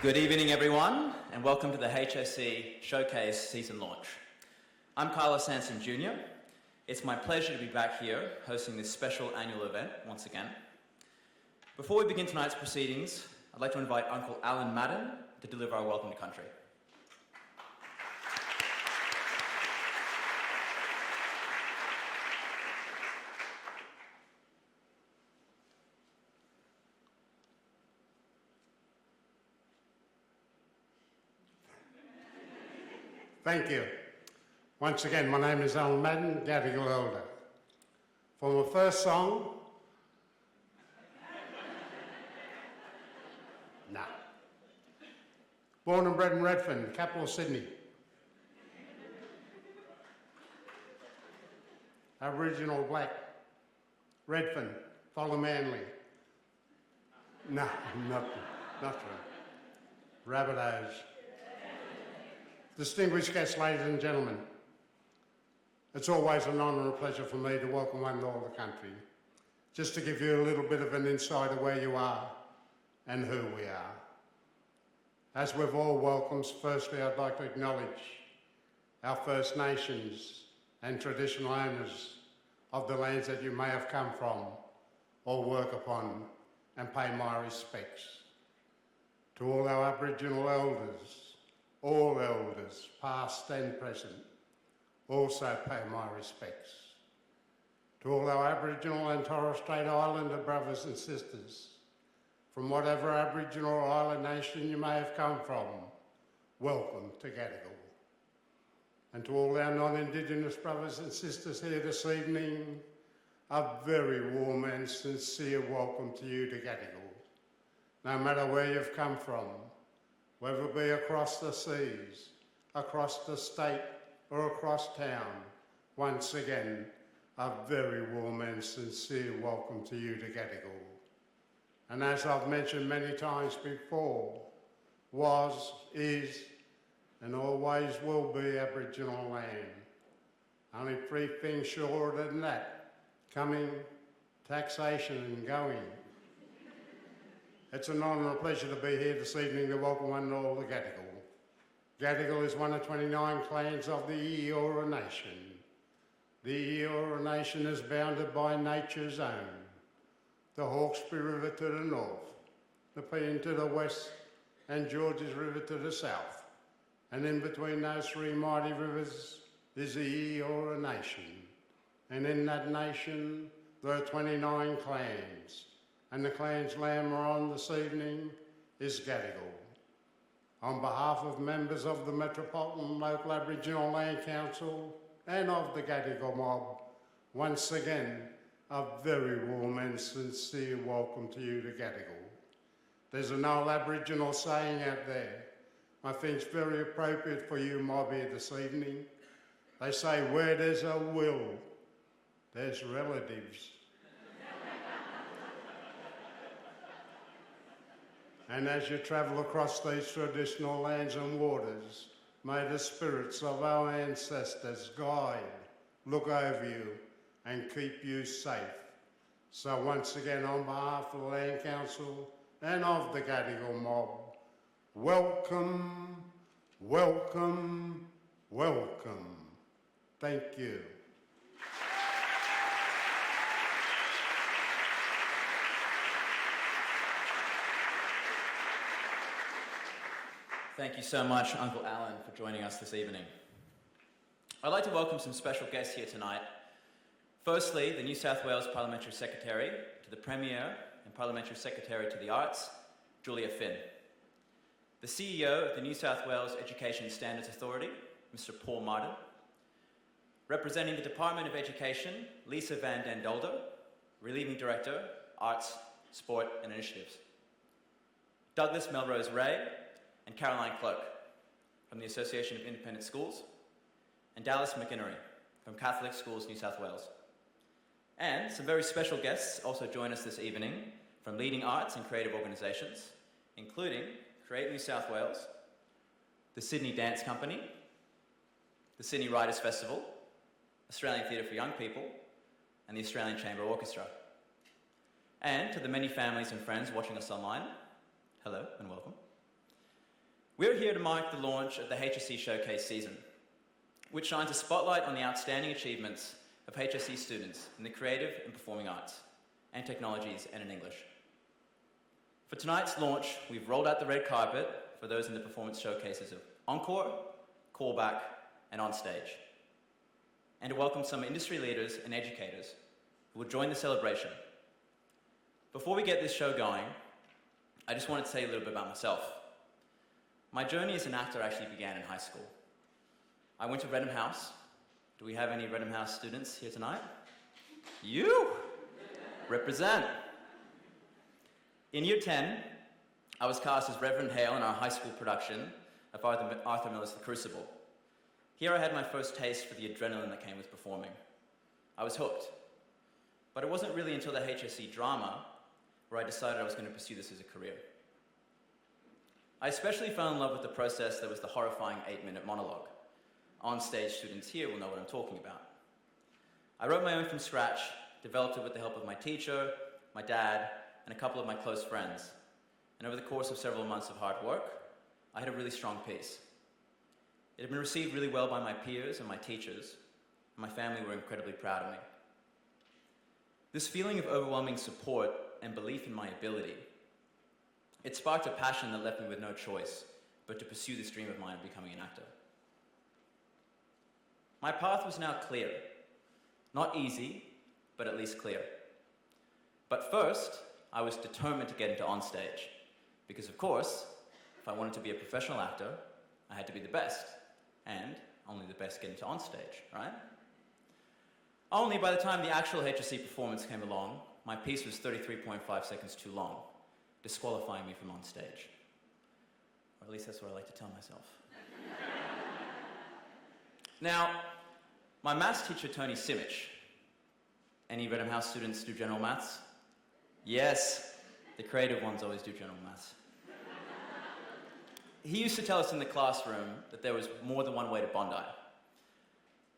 Good evening, everyone, and welcome to the HSC Showcase Season Launch. I'm Carlos Sanson Jr. It's my pleasure to be back here hosting this special annual event once again. Before we begin tonight's proceedings, I'd like to invite Uncle Alan Madden to deliver our welcome to country. Thank you. Once again, my name is Alan Madden, Gadigal Elder. For my first song, Born and bred in Redfern, capital of Sydney. Aboriginal black, Redfern, follow Manly. No, not true. Rabbitohs. Distinguished guests, ladies and gentlemen, it's always an honour and a pleasure for me to welcome one and all the country. Just to give you a little bit of an insight of where you are and who we are. As with all welcomes, firstly I'd like to acknowledge our First Nations and traditional owners of the lands that you may have come from or work upon, and pay my respects. To all our Aboriginal elders, all elders, past and present, also pay my respects. To all our Aboriginal and Torres Strait Islander brothers and sisters, from whatever Aboriginal or island nation you may have come from, welcome to Gadigal. And to all our non-Indigenous brothers and sisters here this evening, a very warm and sincere welcome to you to Gadigal. No matter where you've come from, whether it be across the seas, across the state, or across town, once again, a very warm and sincere welcome to you to Gadigal. And as I've mentioned many times before, was, is, and always will be Aboriginal land. Only three things shorter than that: coming, taxation and going. It's an honour and a pleasure to be here this evening to welcome one and all to Gadigal. Gadigal is one of 29 clans of the Eora Nation. The Eora Nation is bounded by nature's own, the Hawkesbury River to the north, the Peene to the west, and Georges River to the south. And in between those three mighty rivers is the Eora Nation. And in that nation, there are 29 clans. And the clan's land we're on this evening is Gadigal. On behalf of members of the Metropolitan Local Aboriginal Land Council and of the Gadigal mob, once again, a very warm and sincere welcome to you to Gadigal. There's an old Aboriginal saying out there, I think it's very appropriate for you mob here this evening. They say, where there's a will, there's relatives. And as you travel across these traditional lands and waters, may the spirits of our ancestors guide, look over you, and keep you safe. So once again, on behalf of the Land Council and of the Gadigal mob, welcome, welcome, welcome. Thank you. Thank you so much, Uncle Alan, for joining us this evening. I'd like to welcome some special guests here tonight. Firstly, the New South Wales Parliamentary Secretary to the Premier and Parliamentary Secretary to the Arts, Julia Finn. The CEO of the New South Wales Education Standards Authority, Mr. Paul Martin. Representing the Department of Education, Lisa Van den Dolder, Relieving Director, Arts, Sport and Initiatives. Douglas Melrose Ray and Caroline Cloak from the Association of Independent Schools, and Dallas McInnery from Catholic Schools New South Wales. And some very special guests also join us this evening from leading arts and creative organisations, including Create New South Wales, the Sydney Dance Company, the Sydney Writers' Festival, Australian Theatre for Young People, and the Australian Chamber Orchestra. And to the many families and friends watching us online, hello and welcome. We're here to mark the launch of the HSC Showcase season, which shines a spotlight on the outstanding achievements of HSC students in the creative and performing arts, and technologies, and in English. For tonight's launch, we've rolled out the red carpet for those in the performance showcases of Encore, Callback, and OnStage, and to welcome some industry leaders and educators who will join the celebration. Before we get this show going, I just wanted to say a little bit about myself. My journey as an actor actually began in high school. I went to Redham House. Do we have any Redham House students here tonight? You! Represent. In year 10, I was cast as Reverend Hale in our high school production of Arthur Miller's The Crucible. Here I had my first taste for the adrenaline that came with performing. I was hooked. But it wasn't really until the HSC drama where I decided I was going to pursue this as a career. I especially fell in love with the process that was the horrifying 8-minute monologue. On-stage students here will know what I'm talking about. I wrote my own from scratch, developed it with the help of my teacher, my dad, and a couple of my close friends. And over the course of several months of hard work, I had a really strong piece. It had been received really well by my peers and my teachers, and my family were incredibly proud of me. This feeling of overwhelming support and belief in my ability, it sparked a passion that left me with no choice but to pursue this dream of mine of becoming an actor. My path was now clear. Not easy, but at least clear. But first, I was determined to get into OnStage, because of course, if I wanted to be a professional actor, I had to be the best, and only the best get into OnStage, right? Only by the time the actual HSC performance came along, my piece was 33.5 seconds too long, disqualifying me from OnStage. Or at least that's what I like to tell myself. Now, my maths teacher, Tony Simic, any Redham House students do general maths? Yes, the creative ones always do general maths. He used to tell us in the classroom that there was more than one way to Bondi.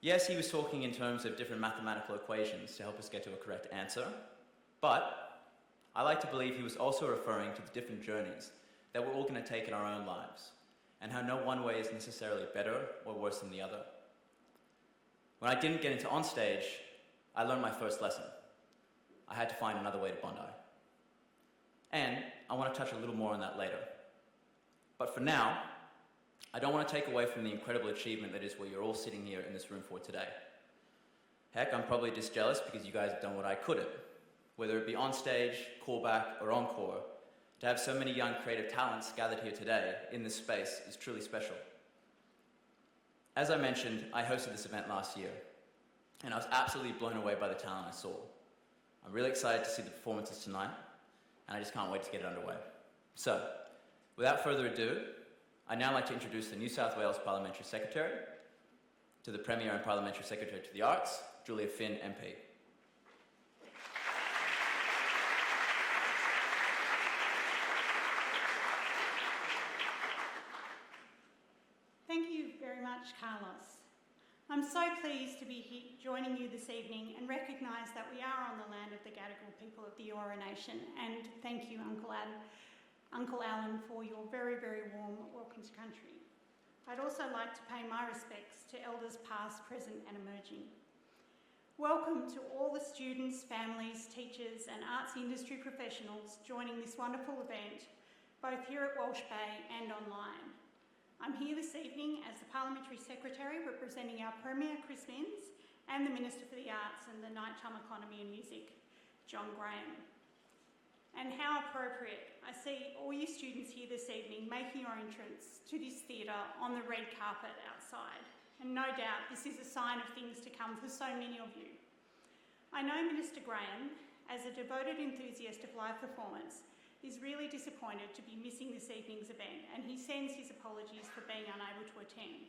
Yes, he was talking in terms of different mathematical equations to help us get to a correct answer, but I like to believe he was also referring to the different journeys that we're all going to take in our own lives, and how no one way is necessarily better or worse than the other. When I didn't get into OnStage, I learned my first lesson. I had to find another way to Bondi. And I want to touch a little more on that later. But for now, I don't want to take away from the incredible achievement that is what you're all sitting here in this room for today. Heck, I'm probably just jealous because you guys have done what I couldn't. Whether it be OnStage, Callback, or Encore, to have so many young creative talents gathered here today in this space is truly special. As I mentioned, I hosted this event last year, and I was absolutely blown away by the talent I saw. I'm really excited to see the performances tonight, and I just can't wait to get it underway. So, without further ado, I'd now like to introduce the New South Wales Parliamentary Secretary to the Premier and Parliamentary Secretary to the Arts, Julia Finn, MP. Thank you very much, Carlos. I'm so pleased to be here joining you this evening and recognise that we are on the land of the Gadigal people of the Eora Nation, and thank you, Uncle Alan, for your very, very warm welcome to country. I'd also like to pay my respects to elders past, present and emerging. Welcome to all the students, families, teachers and arts industry professionals joining this wonderful event, both here at Walsh Bay and online. I'm here this evening as the Parliamentary Secretary representing our Premier, Chris Minns, and the Minister for the Arts and the Nighttime Economy and Music, John Graham. And how appropriate, I see all you students here this evening making your entrance to this theatre on the red carpet outside. And no doubt this is a sign of things to come for so many of you. I know Minister Graham, as a devoted enthusiast of live performance, is really disappointed to be missing this evening's event, and he sends his apologies for being unable to attend.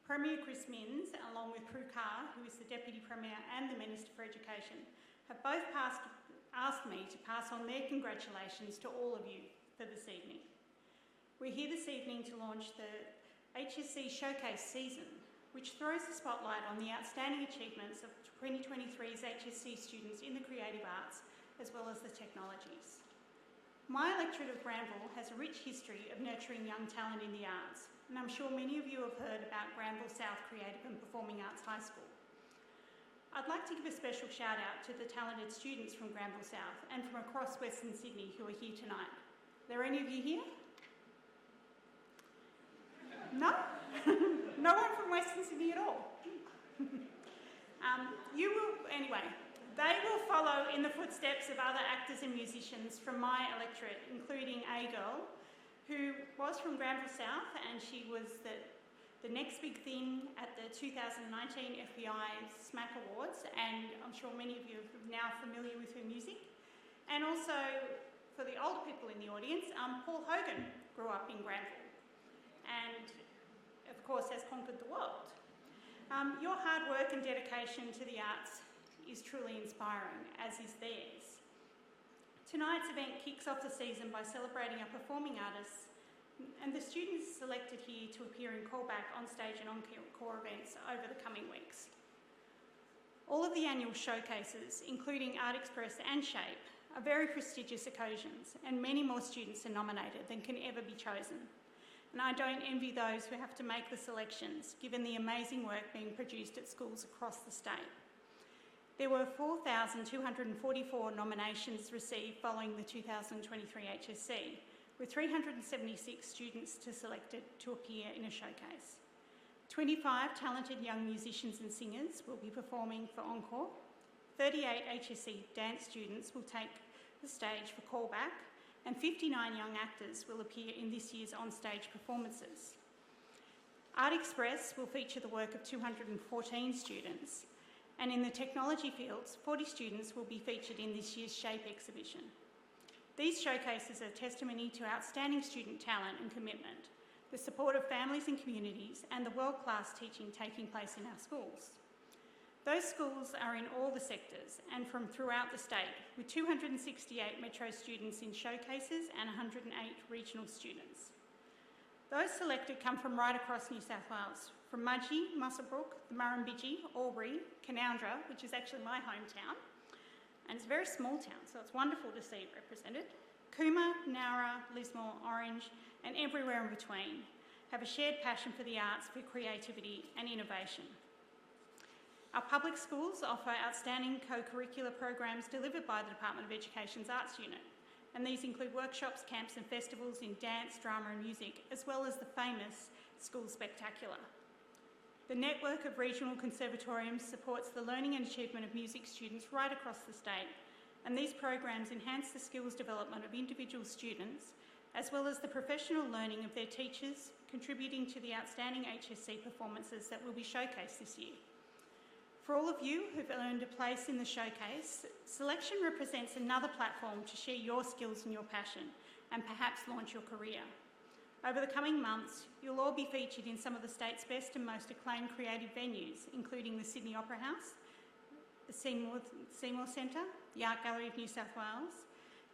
Premier Chris Minns, along with Prue Carr, who is the Deputy Premier and the Minister for Education, have both asked me to pass on their congratulations to all of you for this evening. We're here this evening to launch the HSC Showcase season, which throws the spotlight on the outstanding achievements of 2023's HSC students in the creative arts, as well as the technologies. My electorate of Granville has a rich history of nurturing young talent in the arts, and I'm sure many of you have heard about Granville South Creative and Performing Arts High School. I'd like to give a special shout out to the talented students from Granville South and from across Western Sydney who are here tonight. Are there any of you here? No? No one from Western Sydney at all? They will follow in the footsteps of other actors and musicians from my electorate, including a girl who was from Granville South, and she was the next big thing at the 2019 FBI SMAC Awards, and I'm sure many of you are now familiar with her music. And also, for the older people in the audience, Paul Hogan grew up in Granville and, of course, has conquered the world. Your hard work and dedication to the arts is truly inspiring, as is theirs. Tonight's event kicks off the season by celebrating our performing artists and the students selected here to appear in callback, on-stage and encore events over the coming weeks. All of the annual showcases, including Art Express and Shape, are very prestigious occasions, and many more students are nominated than can ever be chosen. And I don't envy those who have to make the selections, given the amazing work being produced at schools across the state. There were 4,244 nominations received following the 2023 HSC, with 376 students selected to appear in a showcase. 25 talented young musicians and singers will be performing for encore. 38 HSC dance students will take the stage for callback, and 59 young actors will appear in this year's on-stage performances. Art Express will feature the work of 214 students, and in the technology fields, 40 students will be featured in this year's Shape exhibition. These showcases are testimony to outstanding student talent and commitment, the support of families and communities, and the world-class teaching taking place in our schools. Those schools are in all the sectors and from throughout the state, with 268 Metro students in showcases and 108 regional students. Those selected come from right across New South Wales, from Mudgee, Muswellbrook, the Murrumbidgee, Albury, Canoundra, which is actually my hometown, and it's a very small town, so it's wonderful to see it represented. Cooma, Nowra, Lismore, Orange, and everywhere in between have a shared passion for the arts, for creativity and innovation. Our public schools offer outstanding co-curricular programs delivered by the Department of Education's Arts Unit, and these include workshops, camps and festivals in dance, drama and music, as well as the famous School Spectacular. The network of regional conservatoriums supports the learning and achievement of music students right across the state, and these programs enhance the skills development of individual students, as well as the professional learning of their teachers, contributing to the outstanding HSC performances that will be showcased this year. For all of you who've earned a place in the showcase, selection represents another platform to share your skills and your passion, and perhaps launch your career. Over the coming months, you'll all be featured in some of the state's best and most acclaimed creative venues, including the Sydney Opera House, the Seymour Centre, the Art Gallery of New South Wales,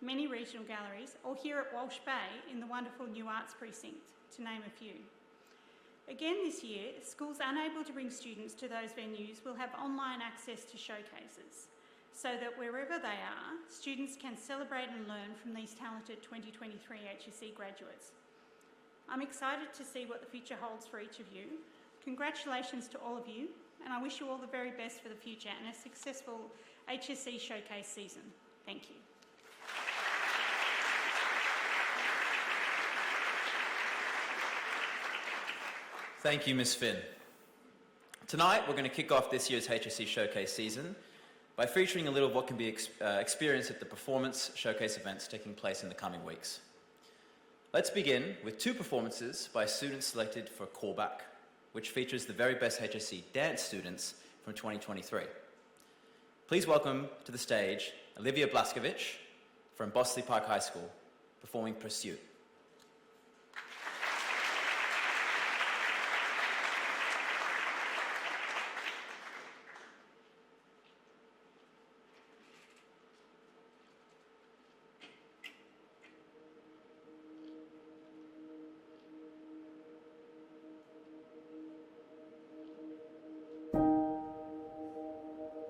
many regional galleries, or here at Walsh Bay in the wonderful New Arts Precinct, to name a few. Again this year, schools unable to bring students to those venues will have online access to showcases, so that wherever they are, students can celebrate and learn from these talented 2023 HSC graduates. I'm excited to see what the future holds for each of you. Congratulations to all of you, and I wish you all the very best for the future and a successful HSC showcase season. Thank you. Thank you, Ms. Finn. Tonight, we're going to kick off this year's HSC Showcase season by featuring a little of what can be experienced at the performance showcase events taking place in the coming weeks. Let's begin with two performances by students selected for callback, which features the very best HSC dance students from 2023. Please welcome to the stage Olivia Blaskovich from Bossley Park High School, performing Pursuit.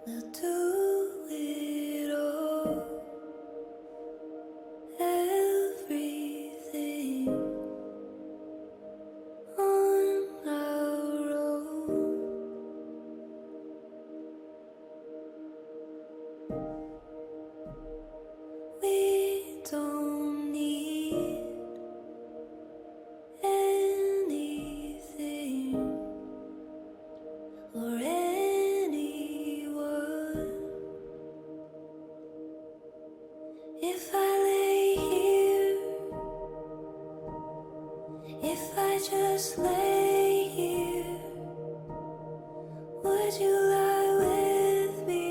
We'll do it all. If I lay here, if I just lay here, would you lie with me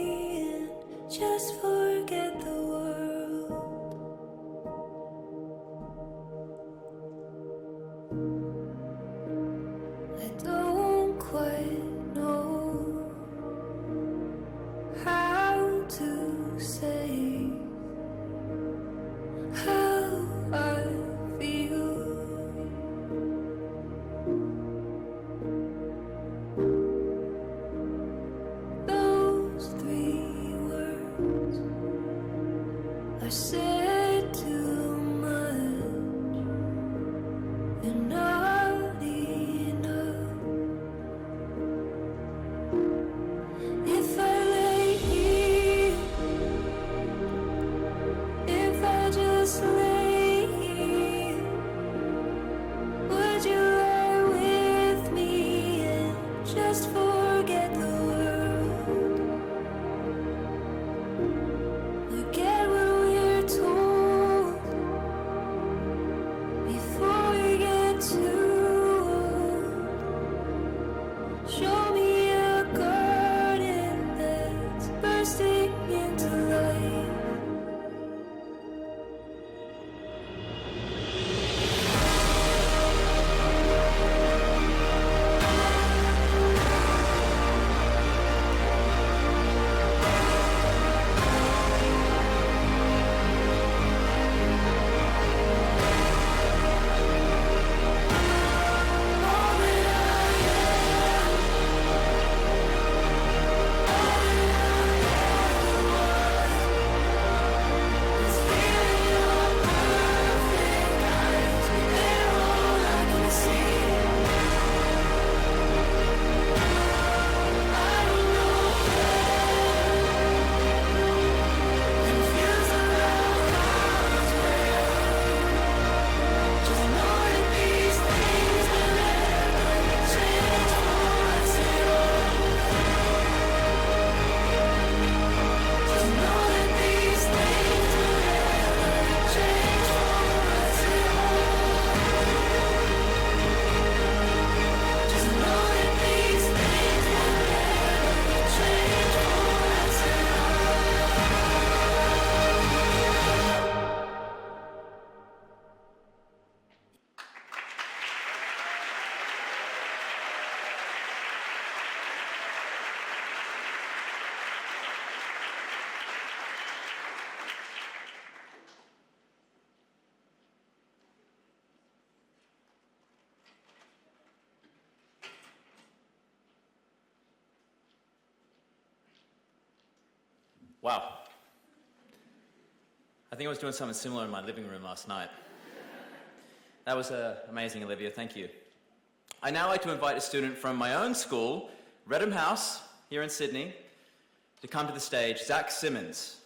and just forget the world? I don't quite know how to say how I feel. Those three words are said too much and not enough. If I lay here, if I just lay here, would you lie with me and just forget the world? Forget what we're told before we get too old. Show me a garden that's bursting into life. Wow. I think I was doing something similar in my living room last night. That was amazing, Olivia. Thank you. I'd now like to invite a student from my own school, Redham House, here in Sydney, to come to the stage, Zach Simmons.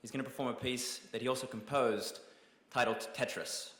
He's going to perform a piece that he also composed titled Tetris.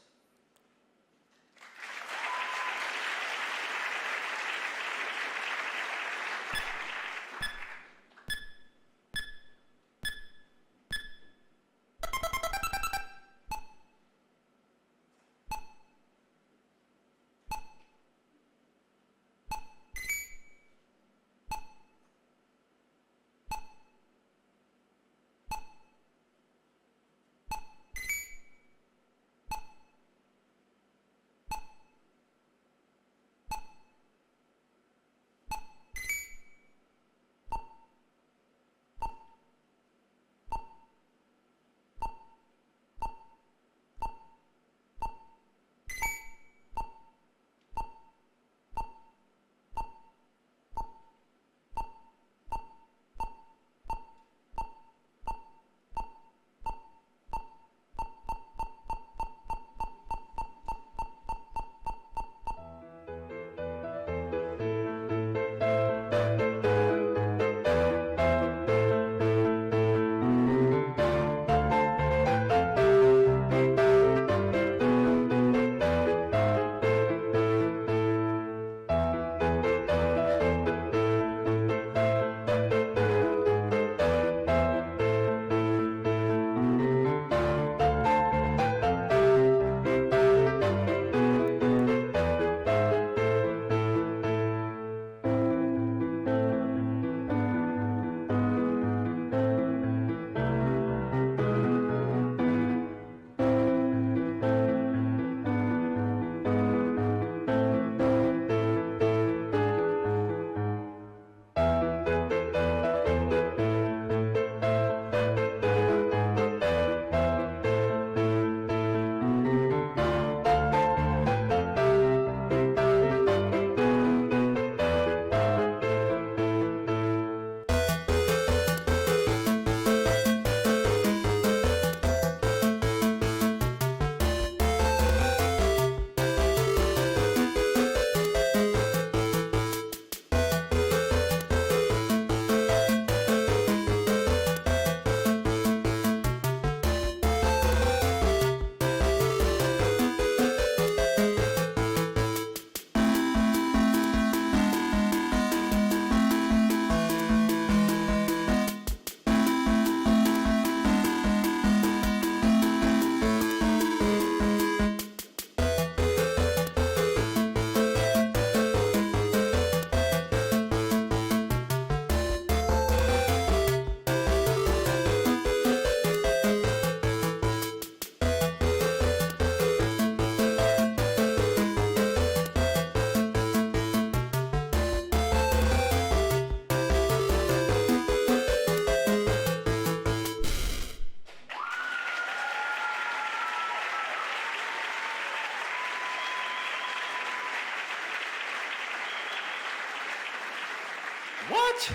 What?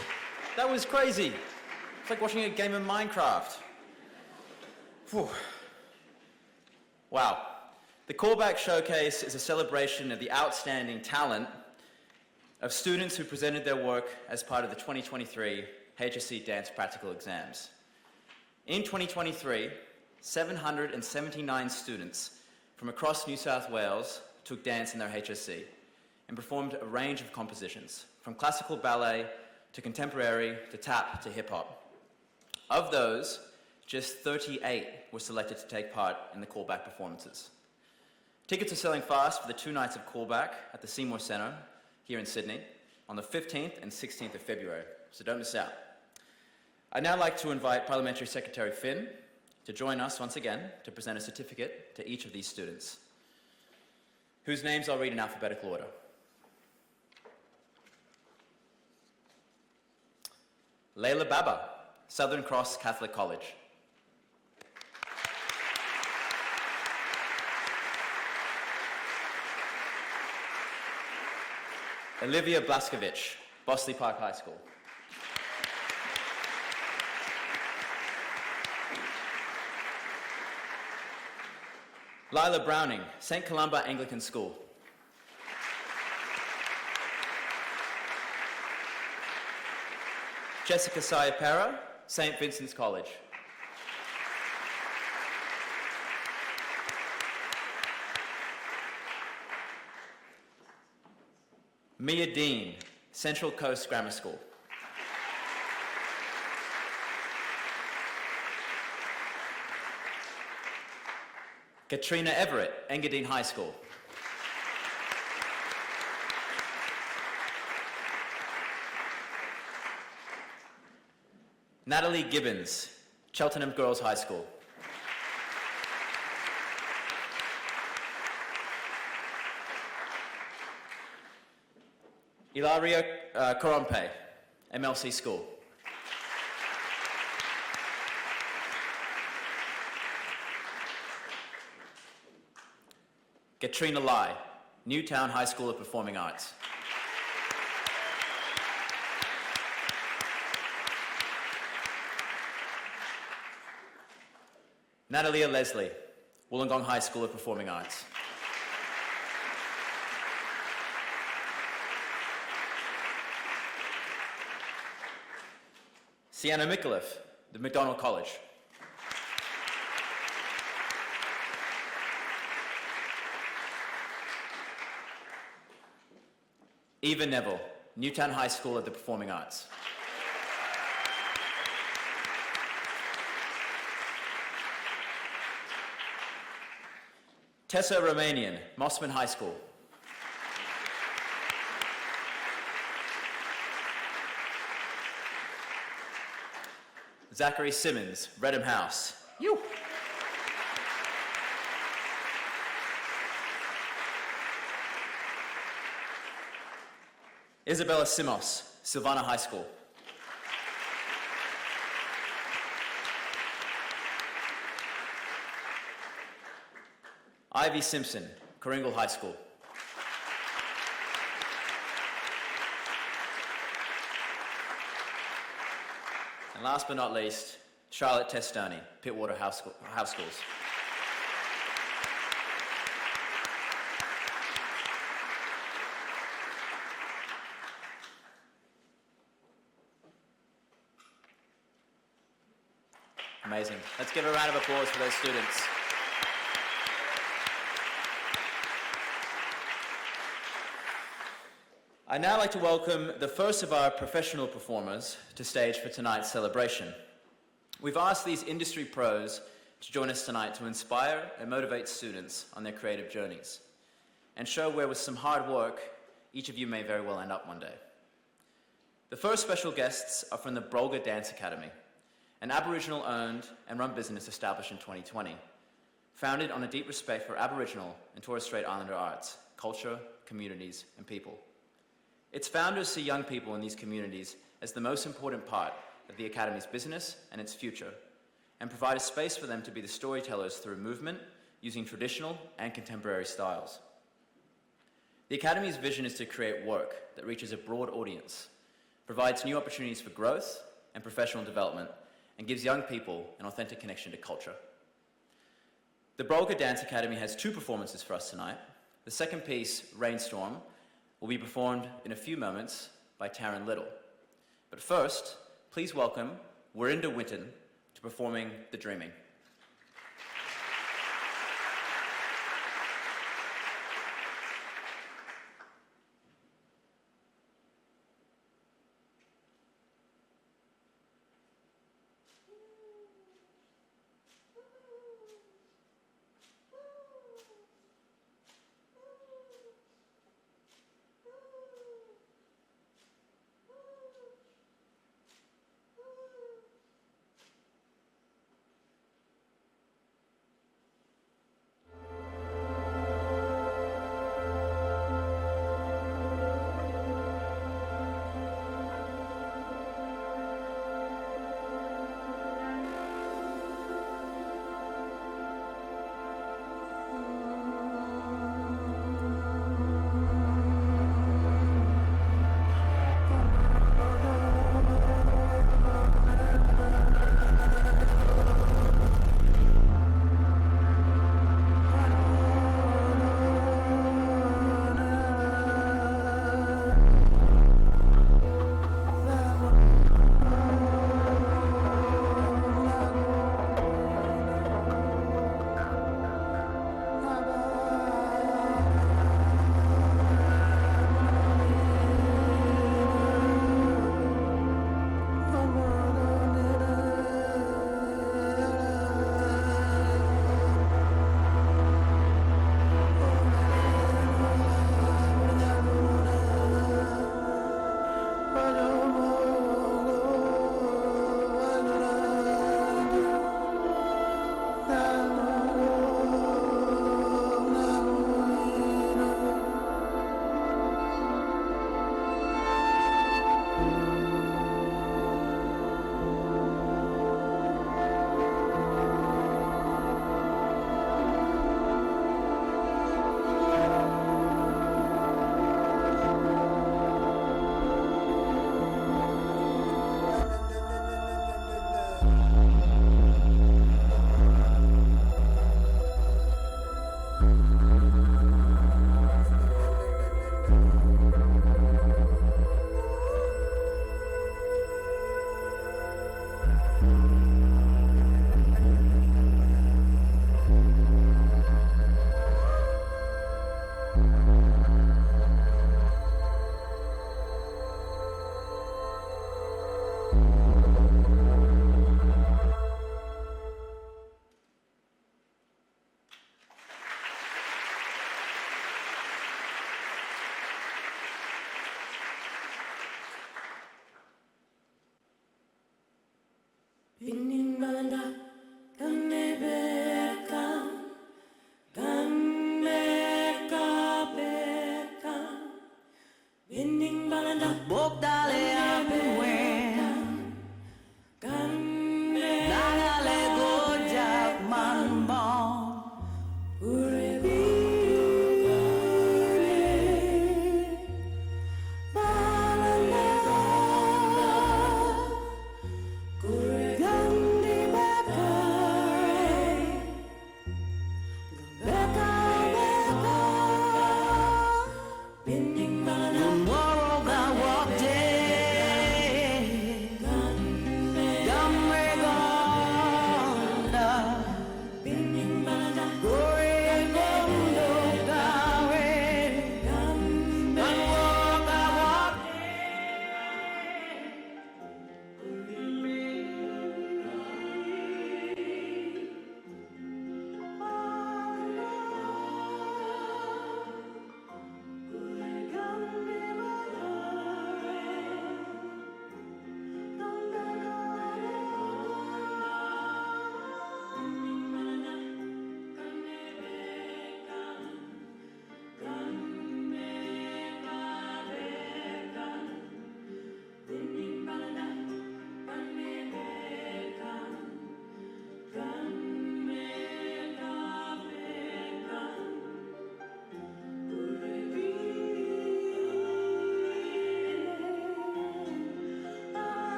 That was crazy. It's like watching a game of Minecraft. Whew. Wow. The Callback Showcase is a celebration of the outstanding talent of students who presented their work as part of the 2023 HSC Dance Practical Exams. In 2023, 779 students from across New South Wales took dance in their HSC and performed a range of compositions, from classical ballet to contemporary to tap to hip-hop. Of those, just 38 were selected to take part in the Callback performances. Tickets are selling fast for the 2 nights of Callback at the Seymour Centre here in Sydney on the 15th and 16th of February, so don't miss out. I'd now like to invite Parliamentary Secretary Finn to join us once again to present a certificate to each of these students, whose names I'll read in alphabetical order. Layla Baba, Southern Cross Catholic College. Olivia Blaskovich, Bossley Park High School. Lila Browning, St. Columba Anglican School. Jessica Sayapera, St. Vincent's College. Mia Dean, Central Coast Grammar School. Katrina Everett, Engadine High School. Natalie Gibbons, Cheltenham Girls High School. Ilaria Corompe, MLC School. Katrina Lai, Newtown High School of Performing Arts. Natalia Leslie, Wollongong High School of Performing Arts. Sienna Micallef, the MacDonald College. Eva Neville, Newtown High School of the Performing Arts. Tessa Romanian, Mossman High School. Zachary Simmons, Redham House. You. Isabella Simos, Silvana High School. Ivy Simpson, Coringal High School. And last but not least, Charlotte Testoni, Pittwater House Schools. Amazing. Let's give a round of applause for those students. I'd now like to welcome the first of our professional performers to stage for tonight's celebration. We've asked these industry pros to join us tonight to inspire and motivate students on their creative journeys and show where with some hard work, each of you may very well end up one day. The first special guests are from the Brolga Dance Academy, an Aboriginal-owned and run business established in 2020, founded on a deep respect for Aboriginal and Torres Strait Islander arts, culture, communities, and people. Its founders see young people in these communities as the most important part of the Academy's business and its future, and provide a space for them to be the storytellers through movement, using traditional and contemporary styles. The Academy's vision is to create work that reaches a broad audience, provides new opportunities for growth and professional development, and gives young people an authentic connection to culture. The Brolga Dance Academy has 2 performances for us tonight. The second piece, Rainstorm, will be performed in a few moments by Taryn Little. But first, please welcome Warinda Winton to performing The Dreaming.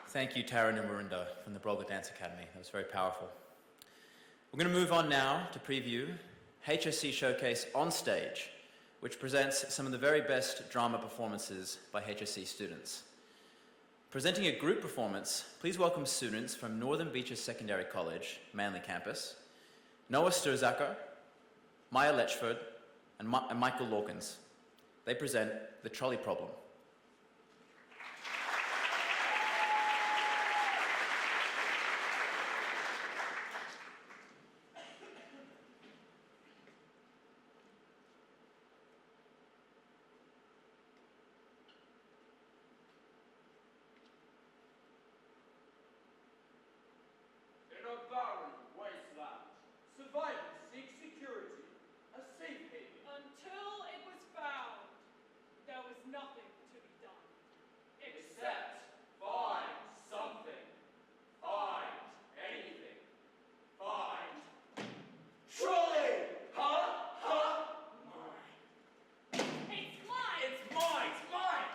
Thank you, Taryn and Marinda from the Brolga Dance Academy. That was very powerful. We're going to move on now to preview HSC Showcase OnStage, which presents some of the very best drama performances by HSC students. Presenting a group performance, please welcome students from Northern Beaches Secondary College, Manly campus, Noah Sturzacker, Maya Letchford, and Michael Lawkins. They present The Trolley Problem. In a barren wasteland, survivors seek security, a safe haven. Until it was found, there was nothing to be done. Except find something. Find anything. Find trolley! Huh? Mine. It's mine! It's mine! It's mine!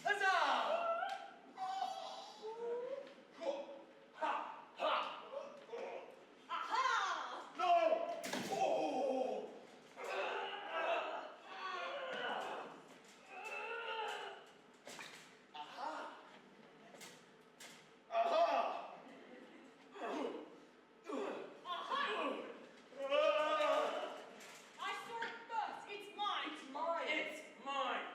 Huzzah! Aha! No! Oh! I saw it first! It's mine! It's mine! It's mine!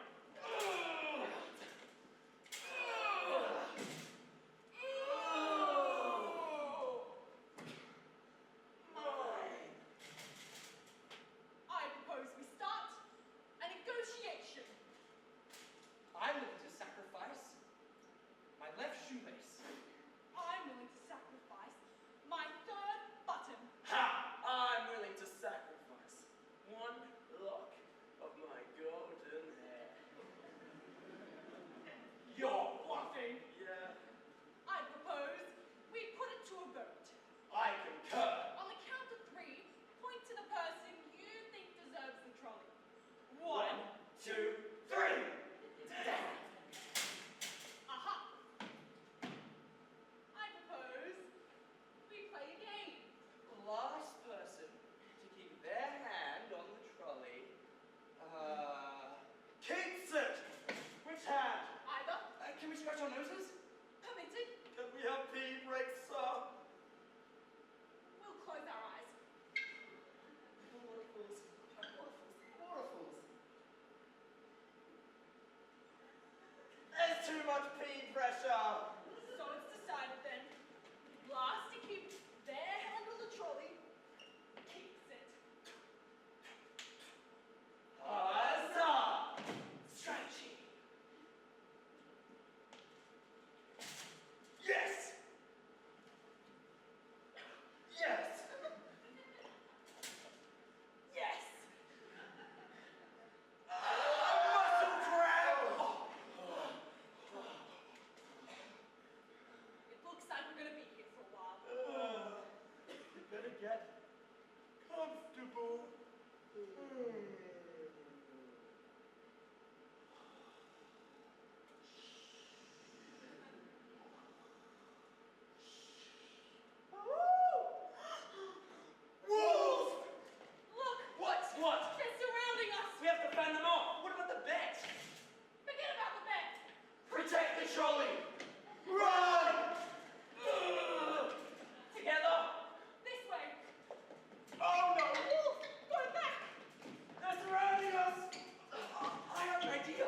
I propose we start a negotiation. I'm willing to sacrifice my left shoelace. I'm willing to sacrifice my third button. Ha! I'm willing to sacrifice one lock of my golden hair. You're bluffing! Yeah, I propose we put it to a vote. I concur. On the count of 3, point to the person you think deserves the trolley. 1, 2, 3! Aha! I propose we play a game. The last person to keep their hand on the trolley, keeps it! Which hand? Either Can we scratch our noses? permitted, Can we have pee breaks, sir? we'll close our eyes. Waterfalls. Waterfalls. There's too much pee pressure. So it's decided then. Last to keep their hand on the trolley keeps it. Huzzah! Strategy. Yes! Yes! Yes! Muscle cramp! It looks like we're gonna be here for a while. You better get comfortable. Wolves! Look! What? What? They're surrounding us! We have to fend them off. What about the bet? Forget about the bet! Protect the trolley! Run! Together! This way! Oh no! Wolf! Go back! They're surrounding us! I have an idea!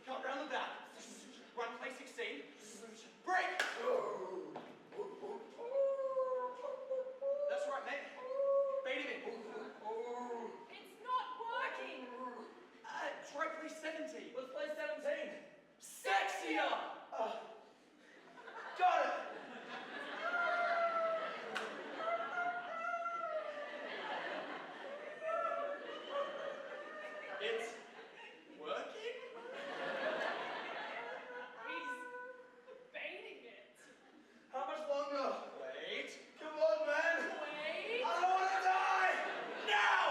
Come round the back. Run play 16. Break! That's right, mate. Bait him in. It's not working! Try play 17. Let's play 17. Sexier! Got it! It's working? He's baiting it. How much longer? Wait. Come on, man. Wait! I don't want to die! Now!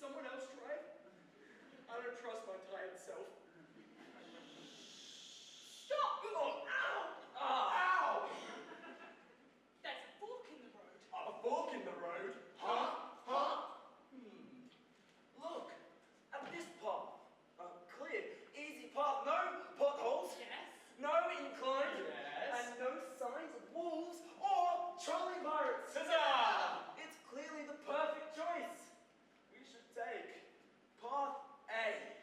someone else drive? I don't trust my tired self. Stop! Oh, ow! Ow! There's a fork in the road. A fork in the road? Huh? Look, at this path. Clear, easy path, no potholes, Yes. no incline, Yes. and no signs of wolves or trolley pirates. Huzzah! It's clearly the perfect choice. We should take path A.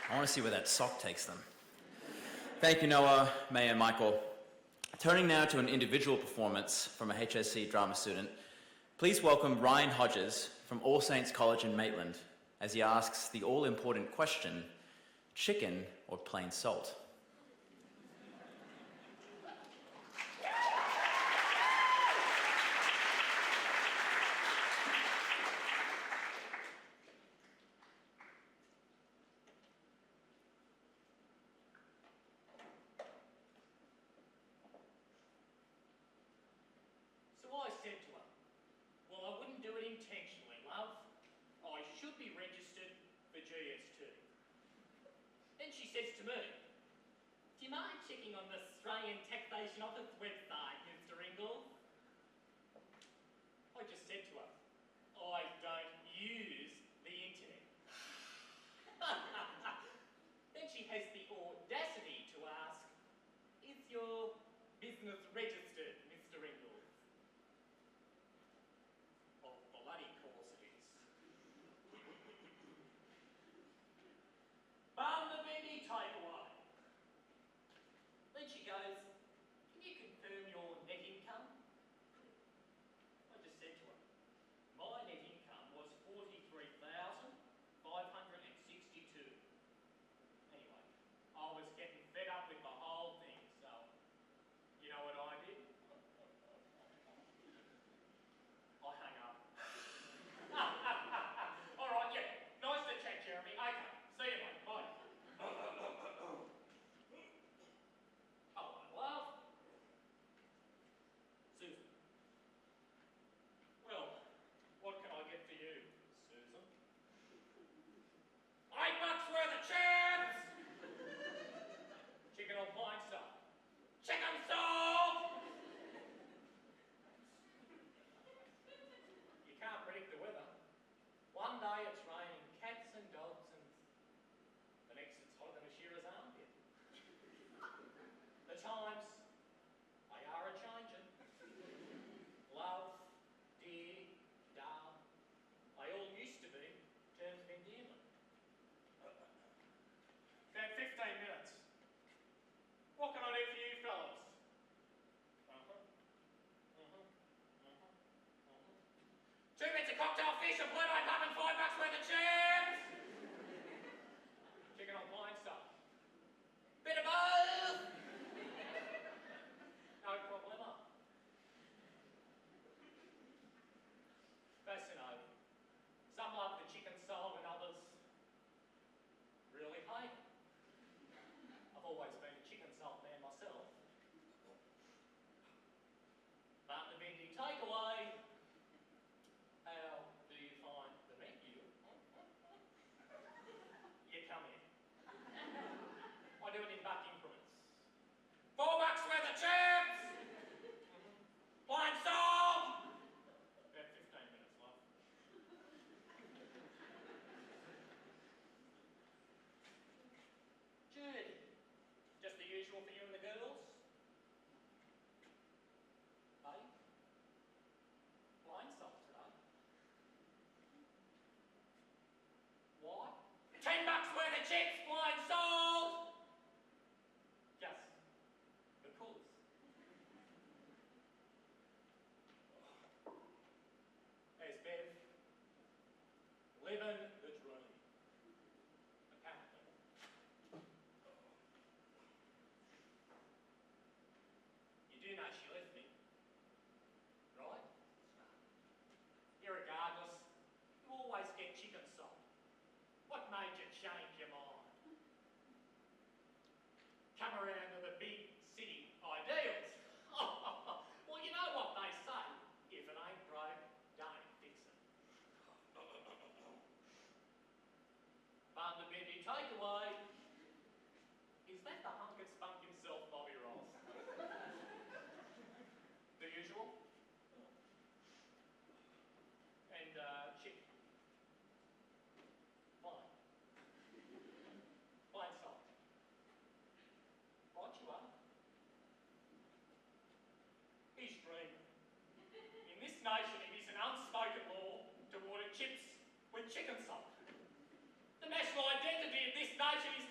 I want to see where that sock takes them. Thank you, Noah, May, and Michael. Turning now to an individual performance from a HSC drama student, please welcome Ryan Hodges from All Saints College in Maitland as he asks the all-important question, chicken or plain salt? So I said to her, well, I wouldn't do it intentionally, love. I should be registered for GS2. Then she says to me, do you mind checking on the Australian Taxation Office website, Mr. Ingalls? I just said to her, I don't use the internet. Then she has the audacity to ask, is your business registered, Mr. Ingalls? Of bloody course it is. Barnaby takeaway. Then she goes, can you confirm your net income? I just said to her, my net income was 43,562. Anyway, I was getting fed up with the whole thing, so you know what I did? I hung up. All right, yeah, nice to chat, Jeremy. Okay, see you, mate. Bye. Oh, love. Susan. Well, what can I get for you, Susan? $8 worth of chips! Chicken on plain salt. Chicken salt! You can't predict the weather. One day it's raining cats and dogs, and the next it's hotter than a shearer's armpit. The times, they are a-changing. Love, dear, darling, they all used to be terms of endearment. About 15 minutes. What can I do for you, fellas? Two bits of cocktail fish, a Bluto pub, and $5 worth of chips. Chicken on plain salt. Bit of both. No problemo. Fascinating. Some love the chicken salt and others really hate it. I've always been a chicken salt man myself. But the Bendy takeaway. How do you find the menu? You come in. I do it in buck increments. $4 worth of chips! Plain salt! About 15 minutes, love. Judy, just the usual for you and the girls? Hey? Plain salt today. Why? $10 worth of chips, plain salt! Just because. There's Bev, living the dream. Apparently. You do know she left me, right? Irregardless, you always get chicken salt. What made you change your mind? Come around to the big city ideals. Well, you know what they say. If it ain't broke, don't fix it. But the Bendy takeaway. Is that the hunk and spunk himself, Bobby Ross? The usual? And chicken. Fine. Plain salt. Right you are. He's dreaming. In this nation, it is an unspoken law to order chips with chicken salt. The national identity of this nation is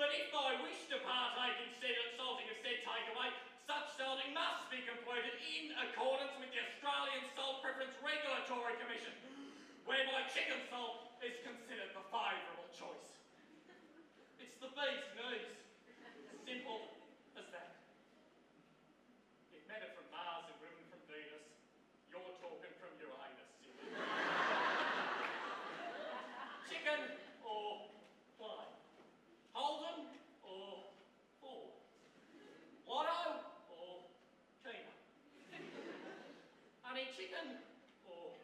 that if I wish to partake in said salting of said takeaway, such salting must be completed in accordance with the Australian Salt Preference Regulatory Commission, whereby chicken salt is considered the favourable choice. It's the bee's knees. Simple as that. If men are from Mars and women from Venus, you're talking from Uranus, silly. Chicken or plain? Holden or Ford? Lotto or Keno? Honey chicken or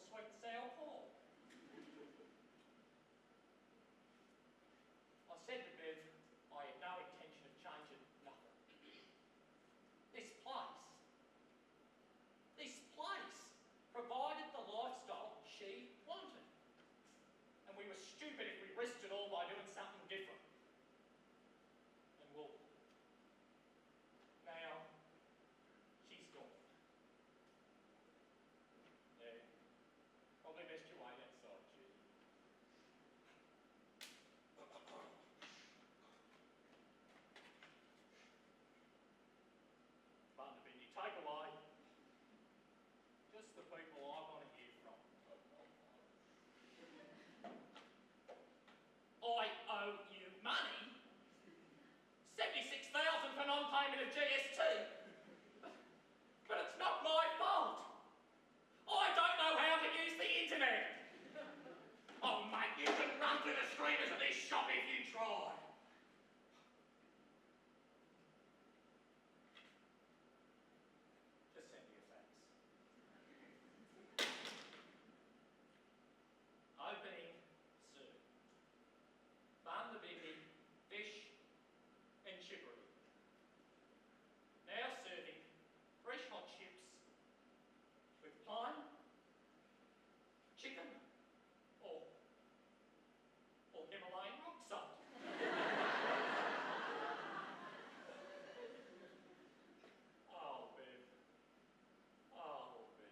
sweet and sour pork? I said to Bev, I had no intention of changing nothing. This place provided the lifestyle she wanted. And we were stupid if we risked it all by doing something different. And well, now she's gone. Yeah, probably best you wait outside, Judy. Bundabindi, take away just the people I want to hear from. I owe you money. 76,000 for non-payment of GST. But it's not my fault. I don't know how to use the internet. Oh mate, you can run through the streamers of this shop if you try. Just send me a fax. Opening soon. Bundabindi, fish and chippery. Now serving fresh hot chips with plain chicken or Himalayan rock salt. Oh, Bev. Oh, Bev.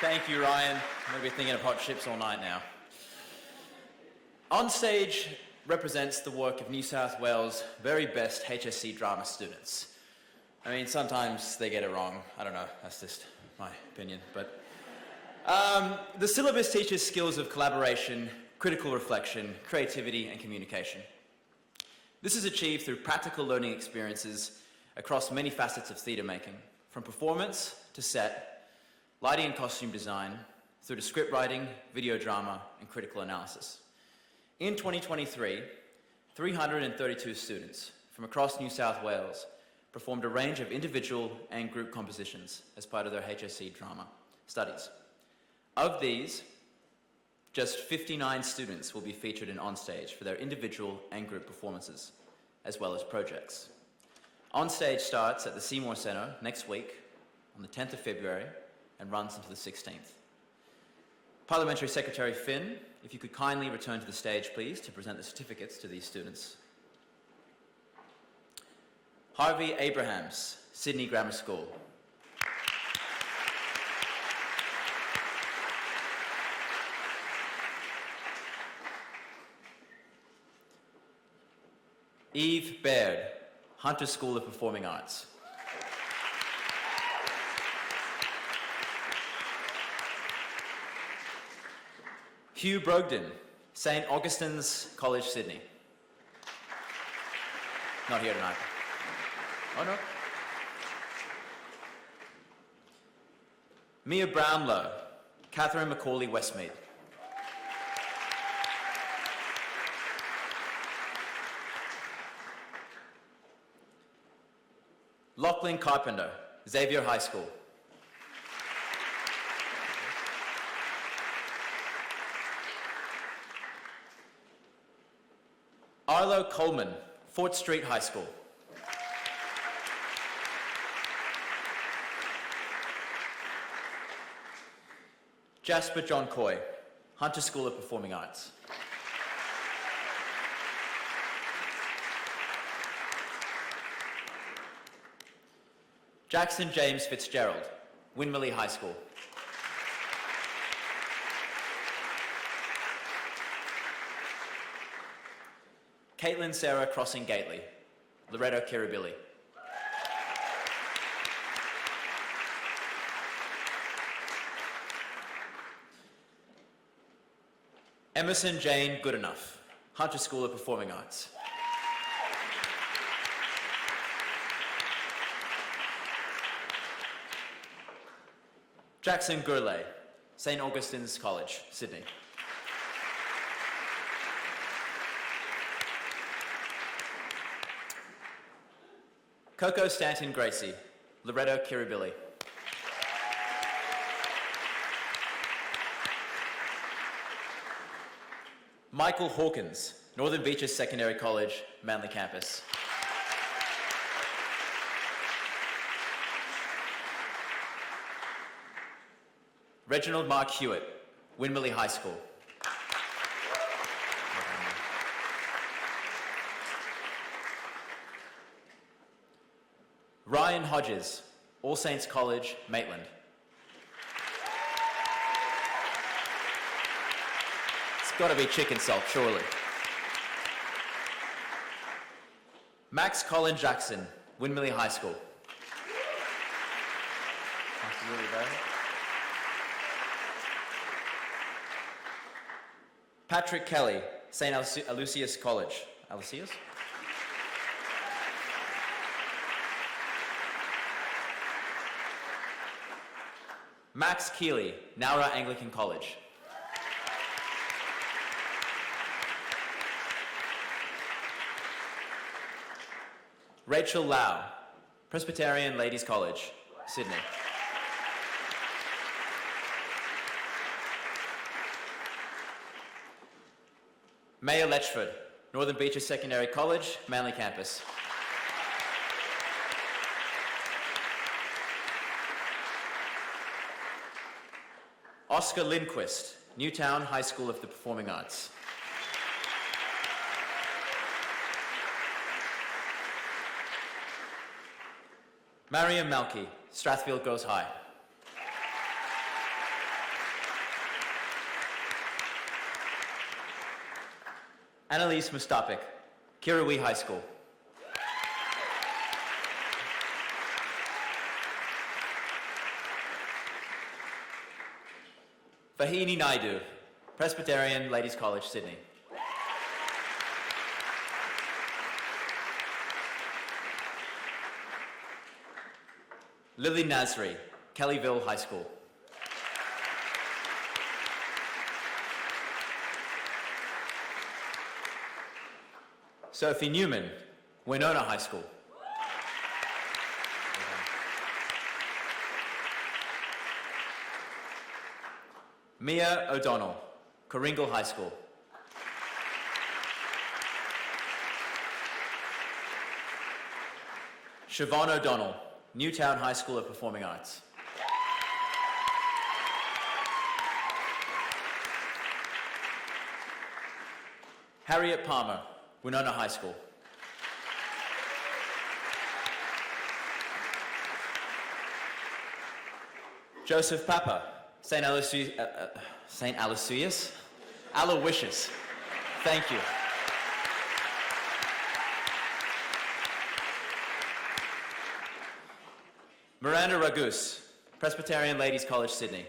Thank you, Ryan. I'm going to be thinking of hot chips all night now. OnStage represents the work of New South Wales' very best HSC drama students. I mean, sometimes they get it wrong. I don't know, that's just my opinion. But the syllabus teaches skills of collaboration, critical reflection, creativity, and communication. This is achieved through practical learning experiences across many facets of theatre making, from performance to set, lighting and costume design, through to script writing, video drama, and critical analysis. In 2023, 332 students from across New South Wales performed a range of individual and group compositions as part of their HSC drama studies. Of these, just 59 students will be featured in OnStage for their individual and group performances, as well as projects. OnStage starts at the Seymour Centre next week on the 10th of February and runs until the 16th. Parliamentary Secretary Finn, if you could kindly return to the stage, please, to present the certificates to these students. Harvey Abrahams, Sydney Grammar School. Eve Baird, Hunter School of Performing Arts. Hugh Brogden, St. Augustine's College, Sydney. Not here tonight. Oh no. Mia Brownlow, Catherine Macaulay Westmead. Lachlan Carpenter, Xavier High School. Arlo Coleman, Fort Street High School. Jasper John Coy, Hunter School of Performing Arts. Jackson James Fitzgerald, Winmalee High School. Caitlin Sarah Crossing Gately, Loretto Kirribilli. Emerson Jane Goodenough, Hunter School of Performing Arts. Jackson Gurley, St. Augustine's College, Sydney. Coco Stanton Gracie, Loretto Kirribilli. Michael Hawkins, Northern Beaches Secondary College, Manly Campus. Reginald Mark Hewitt, Winmalee High School. Ryan Hodges, All Saints College, Maitland. It's got to be chicken salt, surely. Max Colin Jackson, Winmalee High School. Patrick Kelly, St. Aloysius College. Aloysius? Max Keeley, Nowra Anglican College. Rachel Lau, Presbyterian Ladies College, Sydney. Maya Letchford, Northern Beaches Secondary College, Manly Campus. Oscar Lindquist, Newtown High School of the Performing Arts. Mariam Malky, Strathfield Girls High. Annalise Mustapik, Kirrawee High School. Vahini Naidu, Presbyterian Ladies College, Sydney. Lily Nasri, Kellyville High School. Sophie Newman, Winona High School. Mia O'Donnell, Coringal High School. Siobhan O'Donnell, Newtown High School of Performing Arts. Harriet Palmer, Winona High School. Joseph Papa, St. Aloysius? Aloysius. Thank you. Miranda Ragus, Presbyterian Ladies College, Sydney.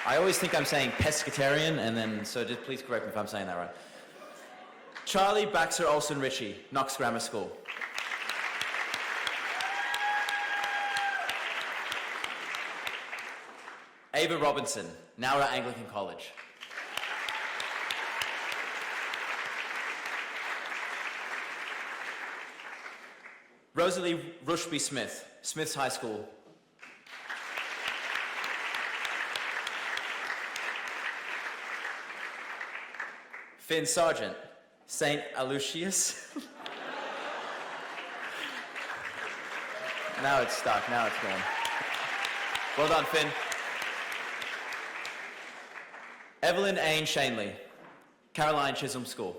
I always think I'm saying pescatarian, and then, so just please correct me if I'm saying that right. Charlie Baxter Olsen Ritchie, Knox Grammar School. Ava Robinson, Nowra Anglican College. Rosalie Rushby Smith, Smith's High School. Finn Sargent, St. Aloysius. Now it's stuck, now it's gone. Well done, Finn. Evelyn Ain Shanley, Caroline Chisholm School.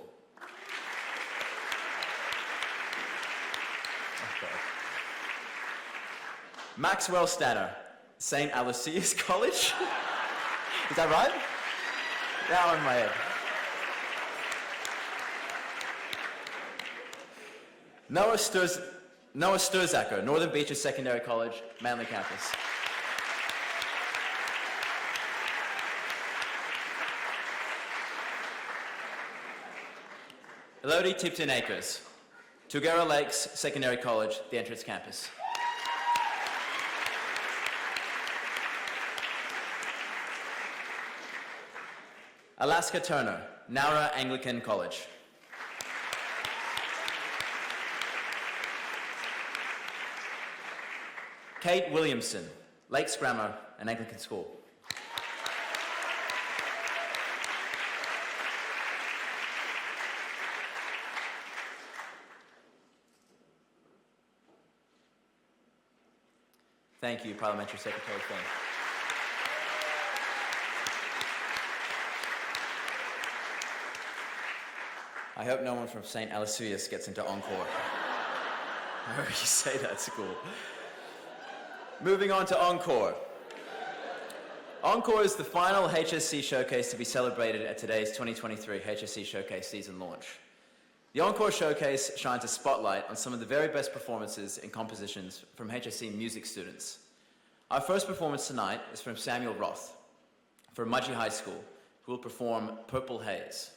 Maxwell Stanner, St. Aloysius College. Is that right? That one in my head. Noah Sturzacker, Northern Beaches Secondary College, Manly Campus. Elodie Tipton Acres, Tugera Lakes Secondary College, the entrance campus. Alaska Turner, Nowra Anglican College. Kate Williamson, Lakes Grammar and Anglican School. Thank you, Parliamentary Secretary Finn. I hope no one from St. Aloysius gets into Encore. However you say that school. Moving on to Encore. Encore is the final HSC showcase to be celebrated at today's 2023 HSC Showcase season launch. The Encore Showcase shines a spotlight on some of the very best performances and compositions from HSC music students. Our first performance tonight is from Samuel Roth from Mudgee High School, who will perform Purple Haze.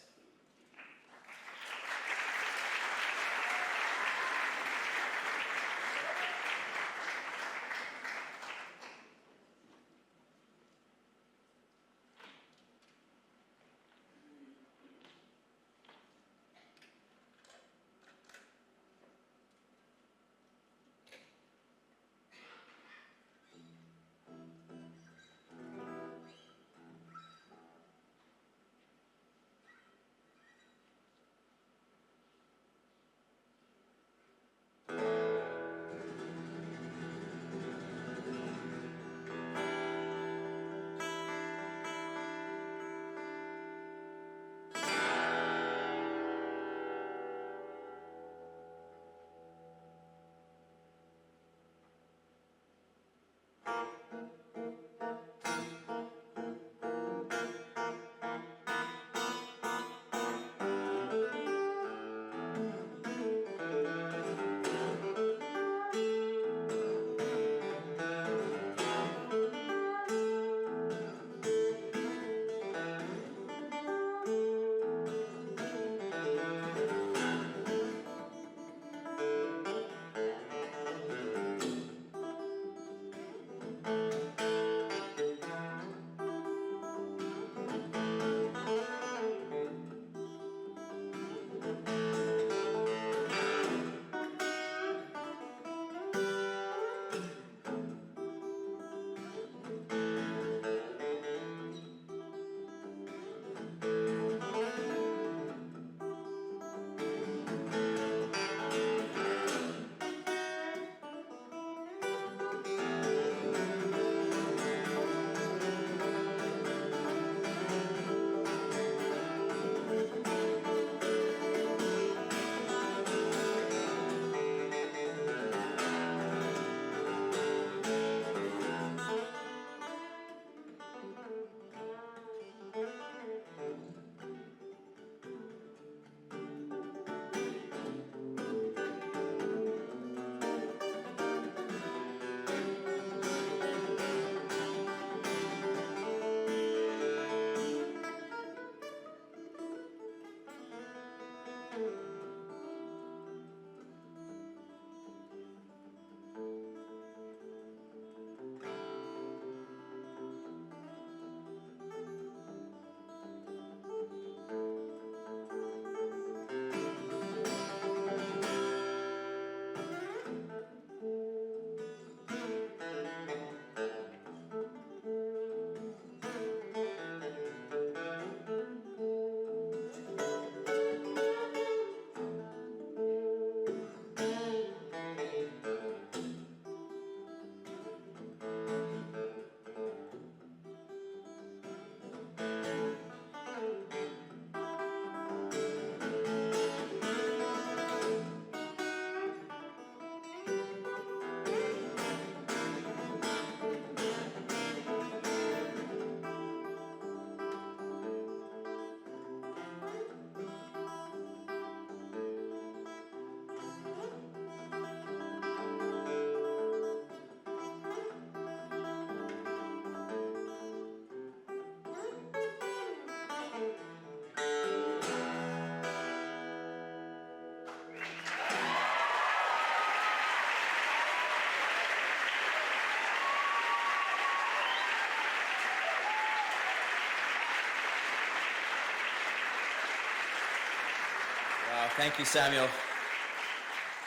Thank you, Samuel.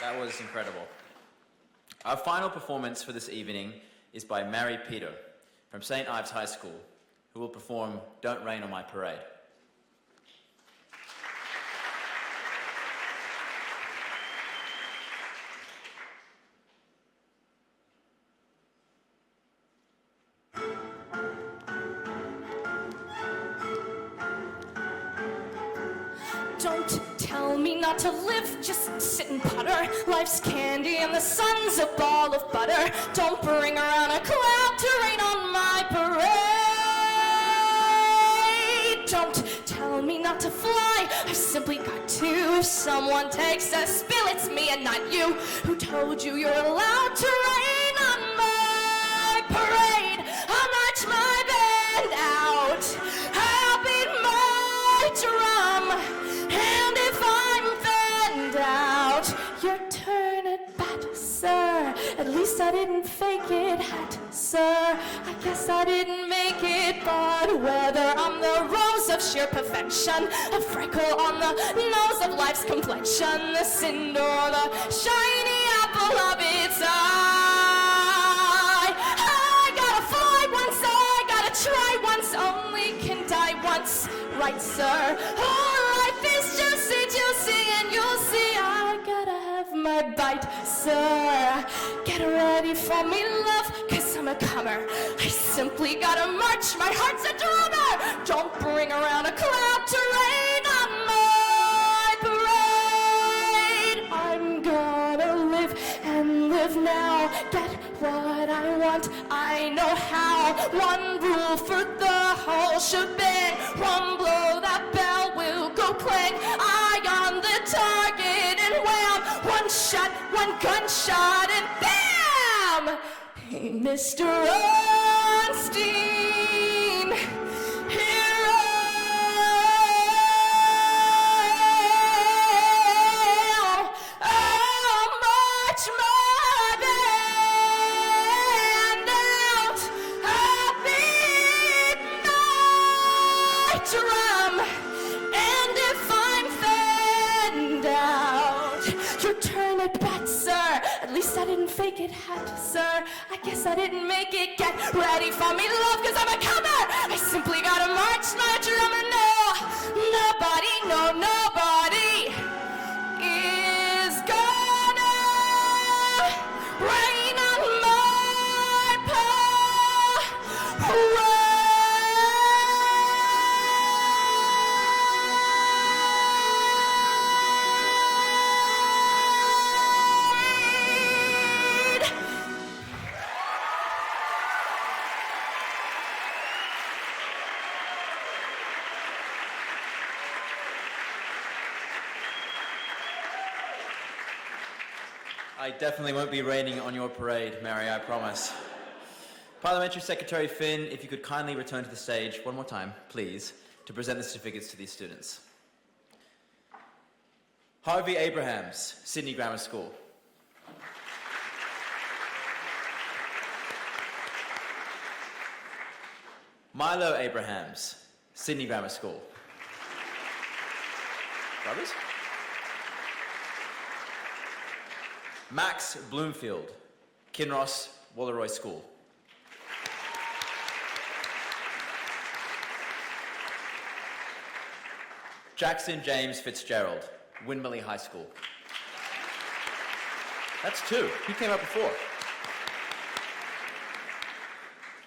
That was incredible. Our final performance for this evening is by Mary Peter from St. Ives High School, who will perform Don't Rain on My Parade. Don't tell me not to live, just sit and putter. Life's candy and the sun's a ball of butter. Don't bring around a cloud to rain on my parade. Don't tell me not to fly, I've simply got to. If someone takes a spill, it's me and not you. Who told you you're allowed to rain on my parade? I'll march my band out, I'll beat my drum. And if I'm fanned out, your turn at bat, sir. At least I didn't fake it, hat, sir. I guess I didn't make it, but whether I'm the rose of sheer perfection, a freckle on the nose of life's complexion, the cinder or the shiny apple of its eye, I gotta fly once, I gotta try once, only can die once, right, sir? Oh, life is juicy, juicy, and you'll see I gotta have my bite, sir. Get ready for me, love, 'cause I'm a comer. I simply gotta march, my heart's a drummer. Don't bring around a cloud to rain on my parade. I'm gonna live and live now. Get what I want, I know how. One rule for the whole shebang. One blow, that bell will go clang. Eye on the target and wham! One shot, one gunshot and bam! Hey, Mr. OnStage, here I am. I'll march my band out. I'll beat my drum. And if I'm fanned out, you turn it back, sir. At least I didn't fake it, hat, sir. I guess I didn't make it. Get ready for me, love, 'cause I'm a comer. I simply gotta march my drum and nobody, no, nobody is gonna rain on my parade. I definitely won't be raining on your parade, Mary, I promise. Parliamentary Secretary Finn, if you could kindly return to the stage one more time, please, to present the certificates to these students. Harvey Abrahams, Sydney Grammar School. Milo Abrahams, Sydney Grammar School. Brothers? Max Bloomfield, Kinross Walleroy School. Jackson James Fitzgerald, Winmalee High School. That's two. Who came up before?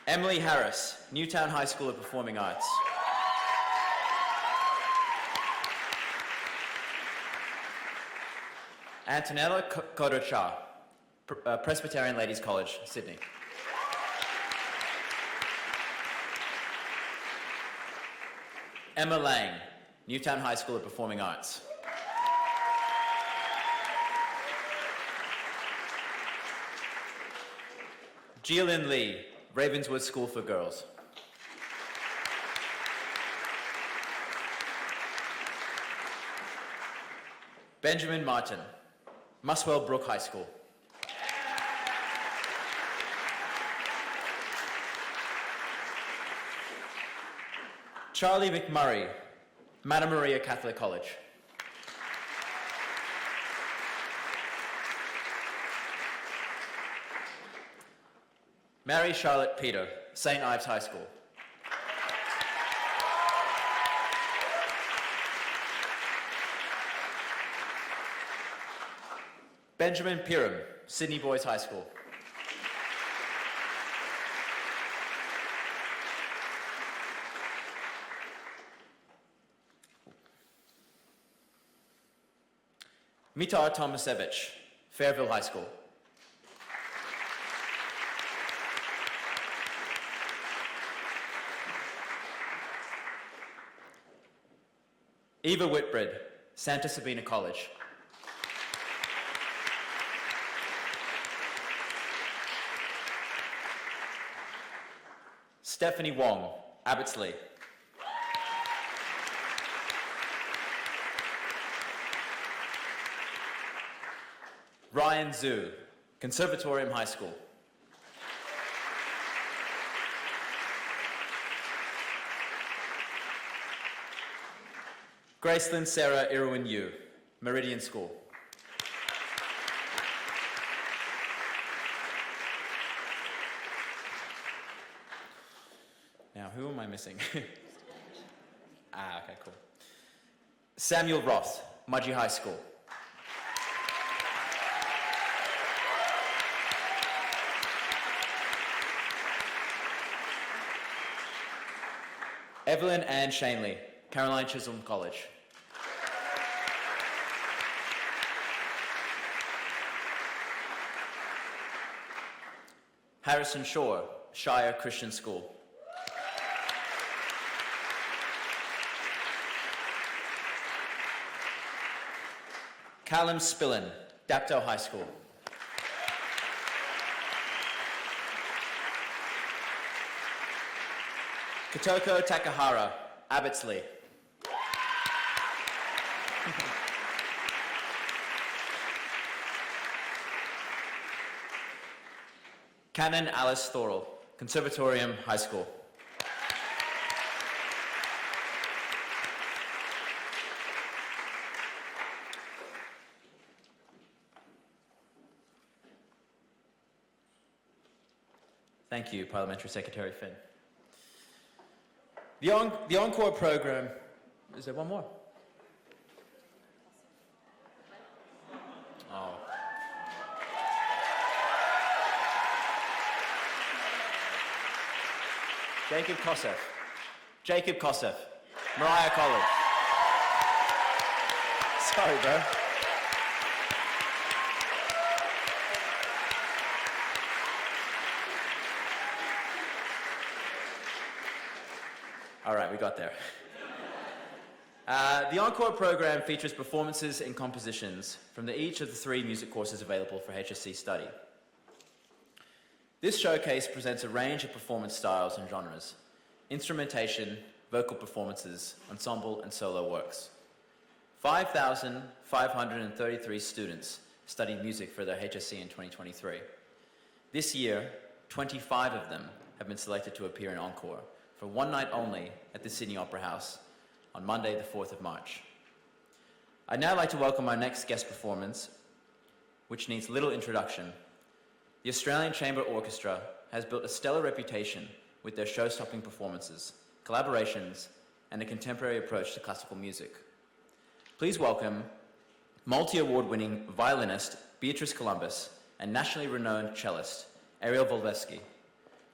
Emily Harris, Newtown High School of Performing Arts. Antonella Kodocha, Presbyterian Ladies College, Sydney. Emma Lang, Newtown High School of Performing Arts. Jilin Lee, Ravenswood School for Girls. Benjamin Martin, Muswell Brook High School. Charlie McMurray, Mater Maria Catholic College. Mary Charlotte Peter, St. Ives High School. Benjamin Piram, Sydney Boys High School. Mitar Tomasevich, Fairville High School. Eva Whitbread, Santa Sabina College. Stephanie Wong, Abbotsleigh. Ryan Zhu, Conservatorium High School. Gracelyn Sarah Irwin Yu, Meridian School. Now, who am I missing? Okay, cool. Samuel Ross, Mudgee High School. Evelyn Ann Shanley, Caroline Chisholm College. Harrison Shore, Shire Christian School. Callum Spillin, Dapto High School. Kotoko Takahara, Abbotsleigh. Canon Alice Thorell, Conservatorium High School. Thank you, Parliamentary Secretary Finn. The Encore program, is there one more? Oh. Jacob Kosef, Mariah College. Sorry, bro. All right, we got there. The Encore program features performances and compositions from each of the 3 music courses available for HSC study. This showcase presents a range of performance styles and genres: instrumentation, vocal performances, ensemble, and solo works. 5,533 students studied music for their HSC in 2023. This year, 25 of them have been selected to appear in Encore for one night only at the Sydney Opera House on Monday, the 4th of March. I'd now like to welcome our next guest performance, which needs little introduction. The Australian Chamber Orchestra has built a stellar reputation with their show-stopping performances, collaborations, and a contemporary approach to classical music. Please welcome multi-award-winning violinist Beatrice Columbus and nationally renowned cellist Ariel Volvesky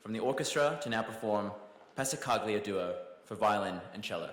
from the orchestra to now perform Passacaglia Duo for violin and cello.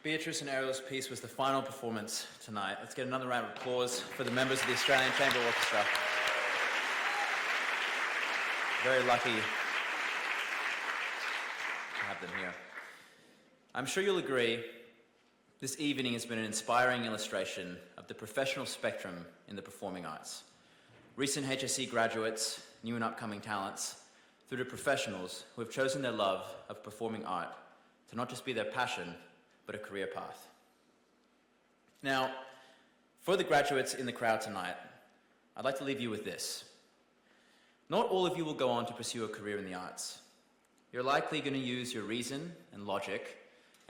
Beatrice and Ariel's piece was the final performance tonight. Let's get another round of applause for the members of the Australian Chamber Orchestra. Very lucky to have them here. I'm sure you'll agree, this evening has been an inspiring illustration of the professional spectrum in the performing arts. Recent HSC graduates, new and upcoming talents, through to professionals who have chosen their love of performing art to not just be their passion, but a career path. Now, for the graduates in the crowd tonight, I'd like to leave you with this. Not all of you will go on to pursue a career in the arts. You're likely going to use your reason and logic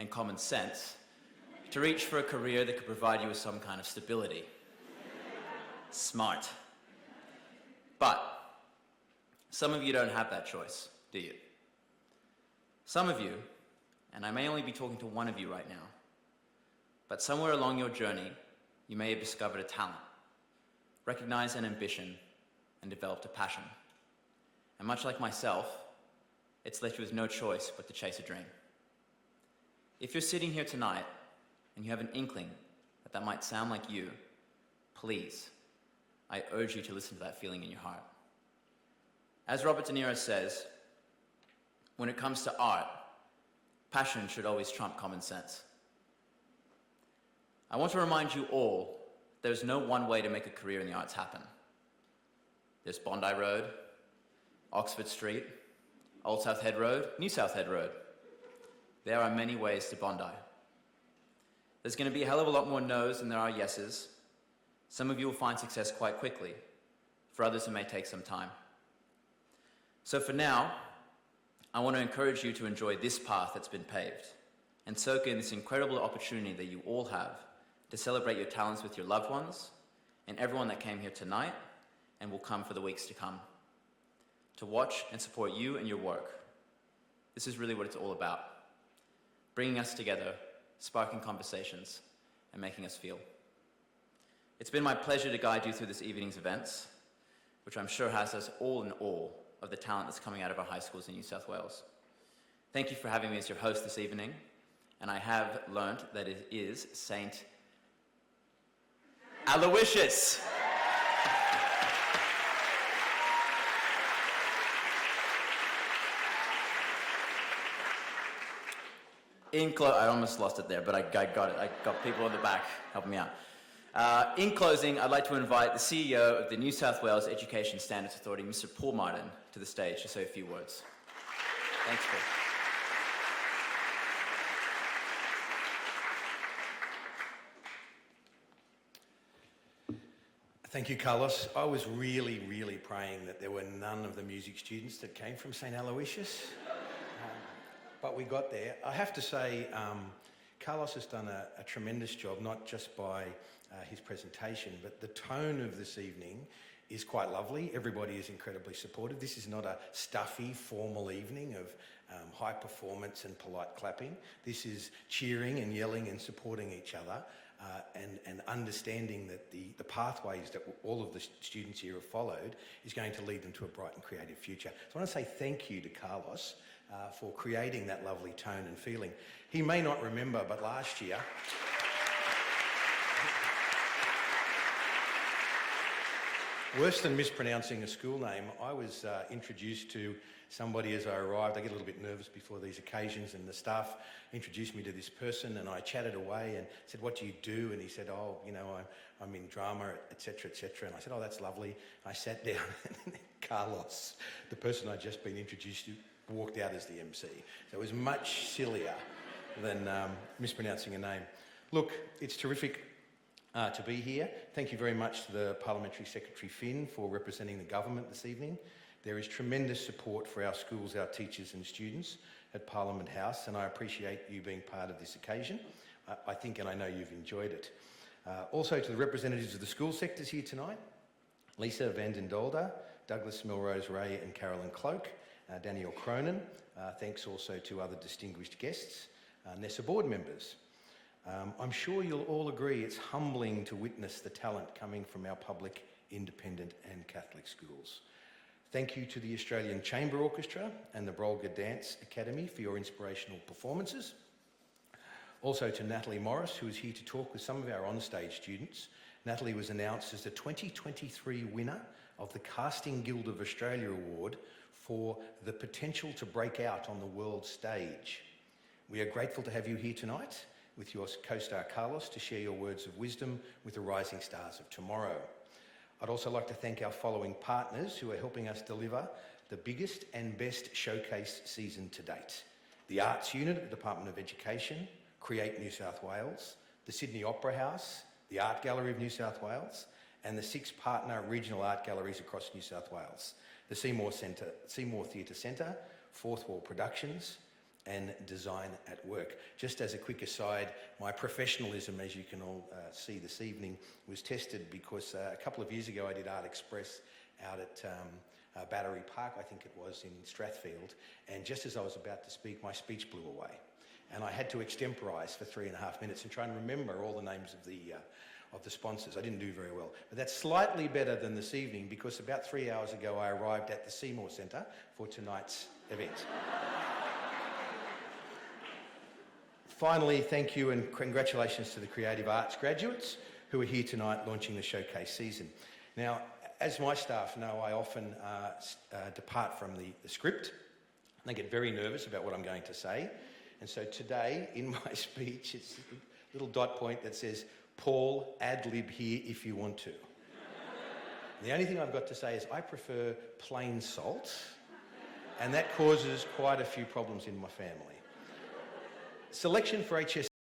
and common sense to reach for a career that could provide you with some kind of stability. Smart. But some of you don't have that choice, do you? Some of you, and I may only be talking to one of you right now, but somewhere along your journey, you may have discovered a talent, recognized an ambition, and developed a passion. And much like myself, it's left you with no choice but to chase a dream. If you're sitting here tonight and you have an inkling that that might sound like you, please, I urge you to listen to that feeling in your heart. As Robert De Niro says, when it comes to art, passion should always trump common sense. I want to remind you all, there's no one way to make a career in the arts happen. There's Bondi Road, Oxford Street, Old South Head Road, New South Head Road. There are many ways to Bondi. There's going to be a hell of a lot more no's than there are yeses. Some of you will find success quite quickly. For others, it may take some time. So for now, I want to encourage you to enjoy this path that's been paved and soak in this incredible opportunity that you all have to celebrate your talents with your loved ones and everyone that came here tonight and will come for the weeks to come, to watch and support you and your work. This is really what it's all about, bringing us together, sparking conversations, and making us feel. It's been my pleasure to guide you through this evening's events, which I'm sure has us all in awe of the talent that's coming out of our high schools in New South Wales. Thank you for having me as your host this evening, and I have learnt that it is Saint Aloysius. I almost lost it there, but I got it. I got people in the back helping me out. In closing, I'd like to invite the CEO of the New South Wales Education Standards Authority, Mr. Paul Martin, to the stage to say a few words. Thanks, Paul. Thank you, Carlos. I was really, really praying that there were none of the music students that came from St. Aloysius. But we got there. I have to say, Carlos has done a tremendous job, not just by his presentation, but the tone of this evening is quite lovely. Everybody is incredibly supportive. This is not a stuffy, formal evening of high performance and polite clapping. This is cheering and yelling and supporting each other and understanding that the pathways that all of the students here have followed is going to lead them to a bright and creative future. So I want to say thank you to Carlos for creating that lovely tone and feeling. He may not remember, but last year, worse than mispronouncing a school name, I was introduced to somebody as I arrived. I get a little bit nervous before these occasions, and the staff introduced me to this person, and I chatted away and said, "What do you do?" And he said, "Oh, you know, I'm in drama, etc., etc." And I said, "Oh, that's lovely." I sat down, and Carlos, the person I'd just been introduced to, walked out as the MC. So it was much sillier than mispronouncing a name. Look, it's terrific to be here. Thank you very much to the Parliamentary Secretary Finn for representing the government this evening. There is tremendous support for our schools, our teachers and students at Parliament House, and I appreciate you being part of this occasion. I think and I know you've enjoyed it. Also to the representatives of the school sectors here tonight, Lisa Van den Dolder, Douglas Melrose Ray and Carolyn Cloak, Danielle Cronin. Thanks also to other distinguished guests, NESA board members. I'm sure you'll all agree it's humbling to witness the talent coming from our public, independent and Catholic schools. Thank you to the Australian Chamber Orchestra and the Brolga Dance Academy for your inspirational performances. Also to Natalie Morris, who is here to talk with some of our OnStage students. Natalie was announced as the 2023 winner of the Casting Guild of Australia Award for the potential to break out on the world stage. We are grateful to have you here tonight with your co-star Carlos to share your words of wisdom with the rising stars of tomorrow. I'd also like to thank our following partners who are helping us deliver the biggest and best showcase season to date. The Arts Unit at the Department of Education, Create New South Wales, the Sydney Opera House, the Art Gallery of New South Wales, and the 6 partner regional art galleries across New South Wales, the Seymour Theatre Centre, Fourth Wall Productions, and Design at Work. Just as a quick aside, my professionalism, as you can all see this evening, was tested because a couple of years ago I did Art Express out at Battery Park, I think it was, in Strathfield, and just as I was about to speak, my speech blew away. And I had to extemporise for 3.5 minutes and try and remember all the names of the sponsors. I didn't do very well. But that's slightly better than this evening because about 3 hours ago I arrived at the Seymour Centre for tonight's event. Finally, thank you and congratulations to the Creative Arts graduates who are here tonight launching the showcase season. Now, as my staff know, I often depart from the script and I get very nervous about what I'm going to say. And so today, in my speech, it's a little dot point that says, Paul, ad-lib here if you want to. The only thing I've got to say is I prefer plain salt, and that causes quite a few problems in my family. Selection for HSC